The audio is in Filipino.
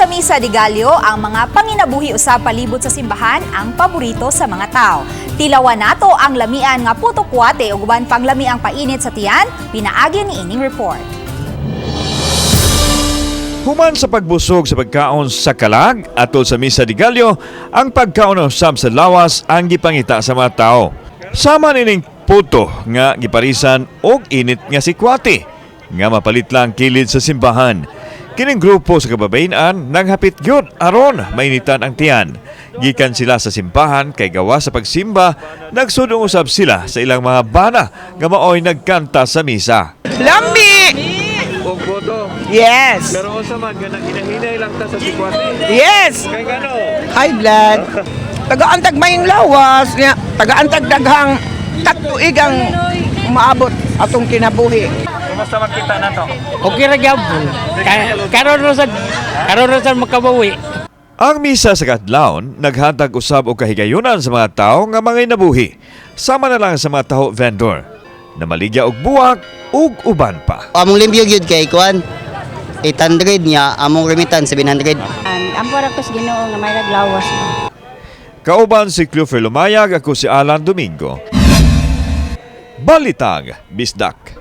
sa Misa de Gallo, ang mga panginabuhi usab palibot sa simbahan ang paborito sa mga tao. Tilawan nato ang lamian nga puto-kuwate ug uban pang lamiang painit sa tiyan, pinaagi ni ining report. Human sa pagbusog sa pagkaon sa kalag atol sa Misa de Gallo, ang pagkaon usab sa lawas ang gipangita sa mga tao. Sama nining puto nga giparisan og init nga sikwate nga mapalit lang kilid sa simbahan. Kining grupo sa kababayenan naghapit gyud aron mainitan ang tiyan. Gikan sila sa simbahan kay gawa sa pagsimba, nagsudong usab sila sa ilang mga bana nga maoy nagkanta sa misa. Lambi! Og boto. Yes! Pero sa mga hinahinay lang ta sa sikwate. Yes! Kay gano? High blood. Taga-antag mayong lawas. Taga-antag daghang tagtuig ang maabot atong kinabuhi. Kumusta man kita na to? Okay ra gyapon. Karon ra sa makabawi. Ang misa sa kadlawon naghatag usab og kahigayunan sa mga tawo nga mga inabuhi. Sama na lang sa mga taho vendor na maligya og buwak ug uban pa. Among limpyo gyud kay kuan 800 niya, among remitan 700. Ang parakos Ginoo nga may naglawas mo. Kauban si Clover Lumayag, ako si Alan Domingo. Balitag Bisdak.